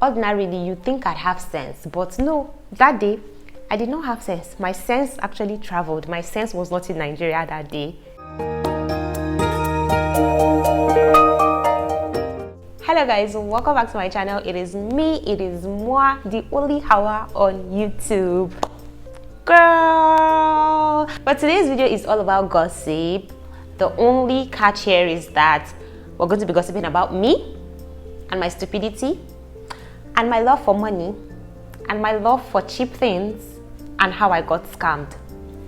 ordinarily you think I'd have sense, but no, that day I did not have sense. My sense actually traveled. My sense was not in Nigeria that day. Hello guys, welcome back to my channel. It is me, it is moi, the only Hauwwa on YouTube. Girl! But today's video is all about gossip. The only catch here is that we're going to be gossiping about me and my stupidity and my love for money and my love for cheap things and how I got scammed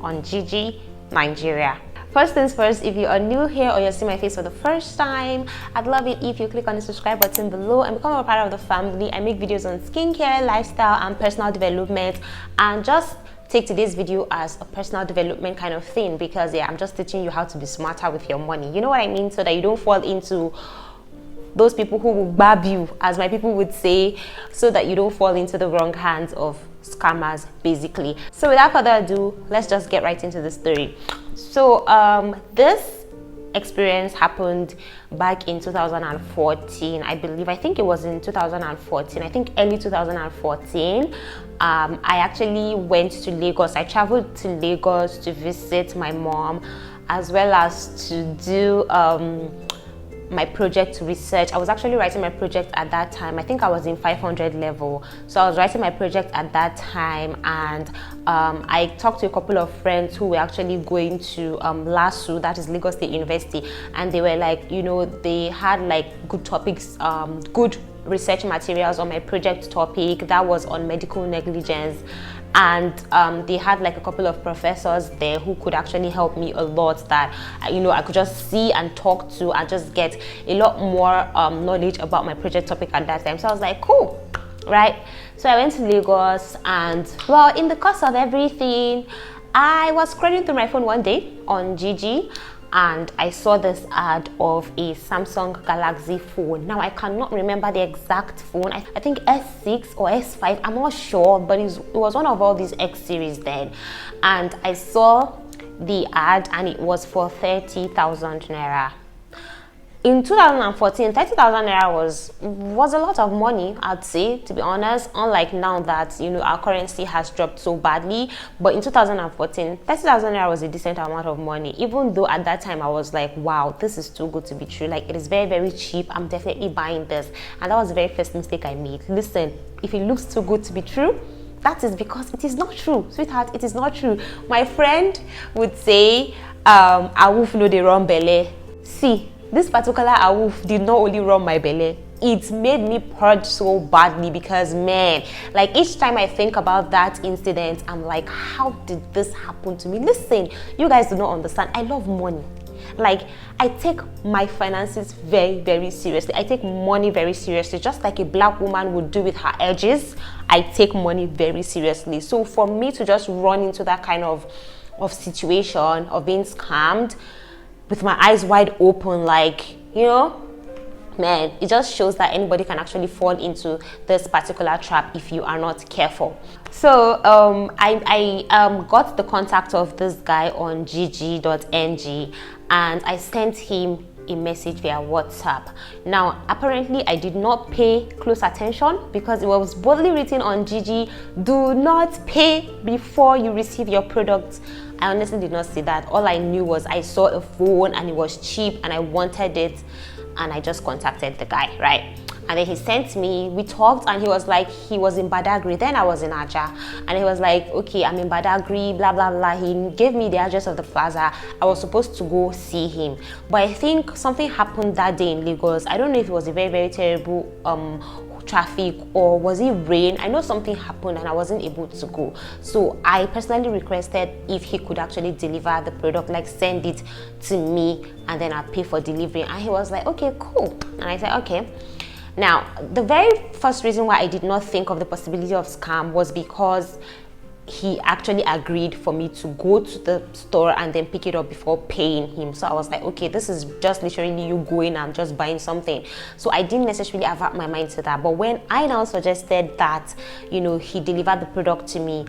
on Jiji, Nigeria. First things first, if you are new here or you're seeing my face for the first time, I'd love it if you click on the subscribe button below and become a part of the family. I make videos on skincare, lifestyle, and personal development, and just take today's video as a personal development kind of thing, because yeah, I'm just teaching you how to be smarter with your money. You know what I mean? So that you don't fall into those people who will grab you, as my people would say, so that you don't fall into the wrong hands of scammers, basically. So without further ado, let's just get right into the story. So this experience happened back in 2014, I believe. I think it was in 2014, I think early 2014. I actually went to Lagos. I traveled to Lagos to visit my mom, as well as to do my project research. I was actually writing my project at that time. I think I was in 500 level. So I was writing my project at that time, and I talked to a couple of friends who were actually going to LASU, that is Lagos State University, and they were like, you know, they had like good topics, good research materials on my project topic that was on medical negligence. And they had like a couple of professors there who could actually help me a lot, that you know, I could just see and talk to and just get a lot more knowledge about my project topic at that time. So I was like, cool, right? So I went to Lagos, and well, in the course of everything, I was scrolling through my phone one day on Jiji, and I saw this ad of a Samsung Galaxy phone. Now I cannot remember the exact phone. I think S6 or S5, I'm not sure, but it was one of all these X series then. And I saw the ad, and it was for 30,000 naira. In 2014, 30,000 naira was a lot of money, I'd say, to be honest, unlike now that, you know, our currency has dropped so badly. But in 2014, 30,000 naira was a decent amount of money, even though at that time I was like, wow, this is too good to be true. Like, it is very, very cheap. I'm definitely buying this. And that was the very first mistake I made. Listen, if it looks too good to be true, that is because it is not true, sweetheart. It is not true. My friend would say, awoof no dey run belle. See, this particular awoof did not only run my belly, it made me purge so badly, because man, like each time I think about that incident, I'm like, how did this happen to me? Listen, you guys do not understand. I love money. Like, I take my finances very, very seriously. I take money very seriously, just like a black woman would do with her edges. I take money very seriously. So for me to just run into that kind of situation of being scammed with my eyes wide open, like, you know, man, it just shows that anybody can actually fall into this particular trap if you are not careful. So I got the contact of this guy on gg.ng, and I sent him a message via WhatsApp. Now, apparently I did not pay close attention, because it was boldly written on Jiji, do not pay before you receive your product. I honestly did not see that. All I knew was I saw a phone and it was cheap and I wanted it, and I just contacted the guy, right? And then he sent me, we talked, and he was like, he was in Badagry, then I was in Aja, and he was like, okay, I'm in Badagry, blah blah blah. He gave me the address of the plaza. I was supposed to go see him, but I think something happened that day in Lagos. I don't know if it was a very, very terrible traffic, or was it rain? I know something happened and I wasn't able to go. So I personally requested if he could actually deliver the product, like send it to me, and then I'll pay for delivery. And he was like, okay, cool. And I said, okay. Now, the very first reason why I did not think of the possibility of scam was because he actually agreed for me to go to the store and then pick it up before paying him. So I was like, okay, this is just literally you going and just buying something. So I didn't necessarily avert my mind to that. But when I now suggested that, you know, he delivered the product to me,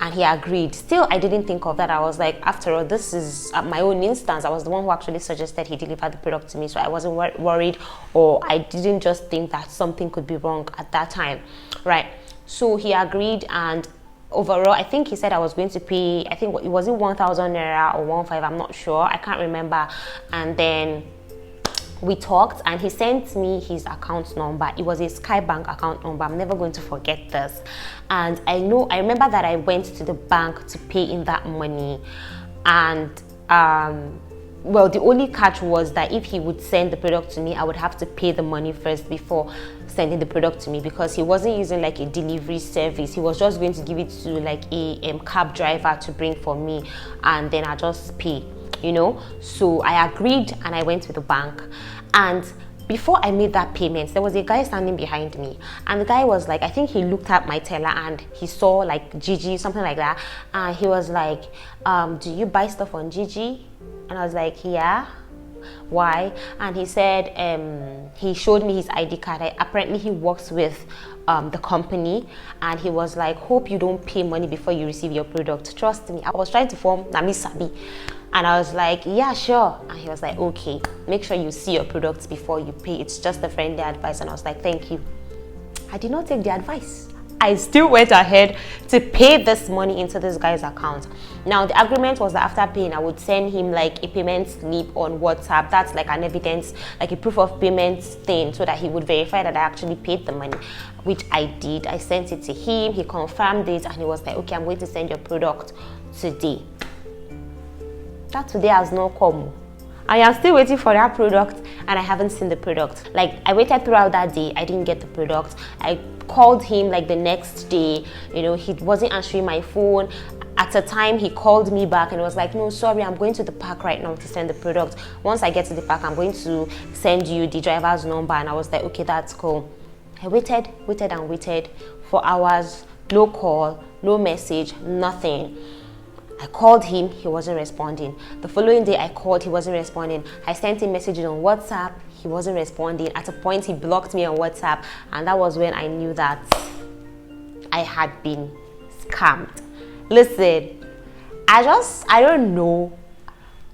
and he agreed. Still, I didn't think of that. I was like, after all, this is my own instance. I was the one who actually suggested he deliver the product to me, so I wasn't worried, or I didn't just think that something could be wrong at that time, right? So he agreed, and overall, I think he said I was going to pay, I think it was 1,000 naira or 1,500, I'm not sure, I can't remember. And then we talked, and he sent me his account number. It was a Skybank account number. I'm never going to forget this. And I remember that I went to the bank to pay in that money, and well, the only catch was that if he would send the product to me, I would have to pay the money first before sending the product to me, because he wasn't using like a delivery service. He was just going to give it to like a cab driver to bring for me, and then I just pay, you know. So I agreed, and I went to the bank. And before I made that payment, there was a guy standing behind me, and the guy was like, I think he looked at my teller and he saw like Jiji, something like that, and he was like, do you buy stuff on Jiji? And I was like, yeah. Why? And he said, he showed me his ID card. Apparently he works with the company, and he was like, hope you don't pay money before you receive your product. Trust me. I was trying to form Nami Sabi, and I was like, yeah, sure. And he was like, okay, make sure you see your products before you pay. It's just a friendly advice. And I was like, thank you. I did not take the advice. I still went ahead to pay this money into this guy's account. Now, the agreement was that after paying, I would send him like a payment slip on WhatsApp. That's like an evidence, like a proof of payment thing, so that he would verify that I actually paid the money, which I did. I sent it to him, he confirmed it, and he was like, okay, I'm going to send your product today. That today has not come. I am still waiting for that product, and I haven't seen the product. Like, I waited throughout that day, I didn't get the product. I called him like the next day, you know, he wasn't answering my phone. At a time, he called me back and was like, no, sorry, I'm going to the park right now to send the product. Once I get to the park, I'm going to send you the driver's number. And I was like, okay, that's cool. I waited and waited for hours. No call, no message, nothing. I called him, he wasn't responding. The following day I called, he wasn't responding. I sent him messages on WhatsApp, he wasn't responding. At a point he blocked me on WhatsApp, and that was when I knew that I had been scammed. Listen, I don't know,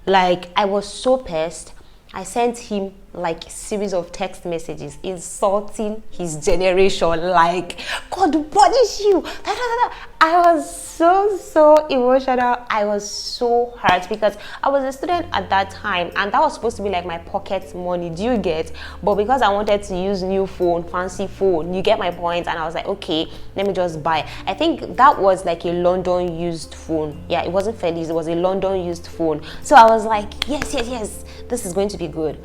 like, I was so pissed. I sent him like a series of text messages insulting his generation, like, God punish you. I was so emotional. I was so hurt because I was a student at that time, and that was supposed to be like my pocket money. Do you get? But because I wanted to use new phone, fancy phone, you get my point, and I was like, okay, let me just buy. I think that was like a London used phone. Yeah, it wasn't Feliz, it was a London used phone. So I was like, yes, this is going to be good.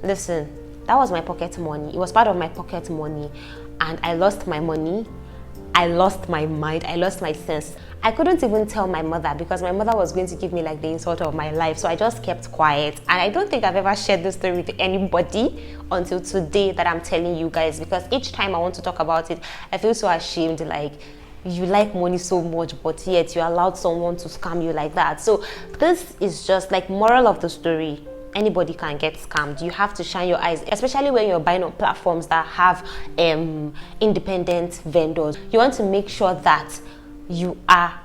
Listen, that was my pocket money. It was part of my pocket money, and I lost my money. I lost my mind. I lost my sense. I couldn't even tell my mother because my mother was going to give me like the insult of my life. So I just kept quiet, and I don't think I've ever shared this story with anybody until today that I'm telling you guys, because each time I want to talk about it, I feel so ashamed. Like, you like money so much, but yet you allowed someone to scam you like that. So this is just like moral of the story. Anybody can get scammed. You have to shine your eyes, especially when you're buying on platforms that have independent vendors. You want to make sure that you are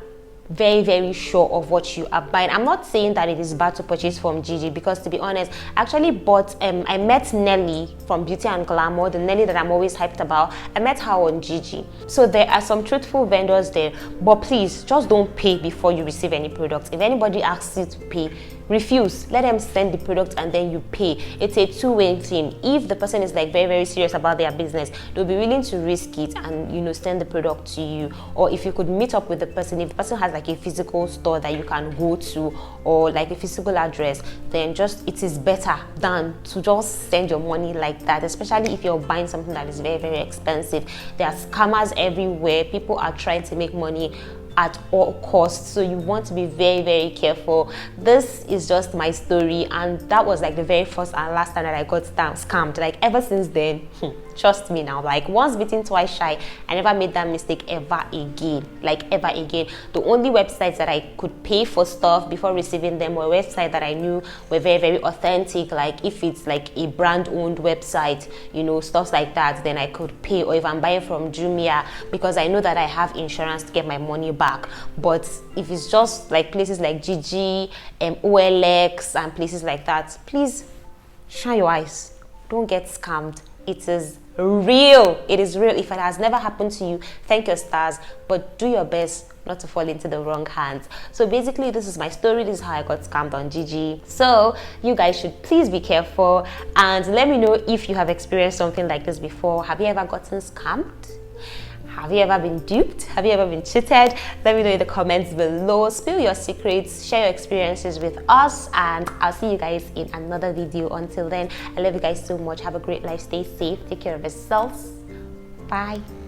very sure of what you are buying. I'm not saying that it is bad to purchase from Jiji, because to be honest, I actually bought I met Nelly from Beauty and Glamour, the Nelly that I'm always hyped about. I met her on Jiji. So there are some truthful vendors there, but please just don't pay before you receive any products. If anybody asks you to pay, refuse. Let them send the product and then you pay. It's a two-way thing. If the person is like very serious about their business, they'll be willing to risk it and, you know, send the product to you. Or if you could meet up with the person, if the person has like a physical store that you can go to, or like a physical address, then just, it is better than to just send your money like that, especially if you're buying something that is very expensive. There are scammers everywhere. People are trying to make money at all costs, so you want to be very careful. This is just my story, and that was like the very first and last time that I got scammed. Like, ever since then, trust me now, like, once bitten twice shy. I never made that mistake ever again, like ever again. The only websites that I could pay for stuff before receiving them were websites that I knew were very authentic. Like, if it's like a brand owned website, you know, stuff like that, then I could pay. Or if I'm buying from Jumia, because I know that I have insurance to get my money back. back. But if it's just like places like Jiji, OLX and places like that, please shine your eyes. Don't get scammed. It is real. It is real. If it has never happened to you, thank your stars, but do your best not to fall into the wrong hands. So basically, this is my story. This is how I got scammed on Jiji. So you guys should please be careful and let me know if you have experienced something like this before. Have you ever gotten scammed? Have you ever been duped? Have you ever been cheated? Let me know in the comments below. Spill your secrets, share your experiences with us, and I'll see you guys in another video. Until then, I love you guys so much. Have a great life. Stay safe. Take care of yourselves. Bye.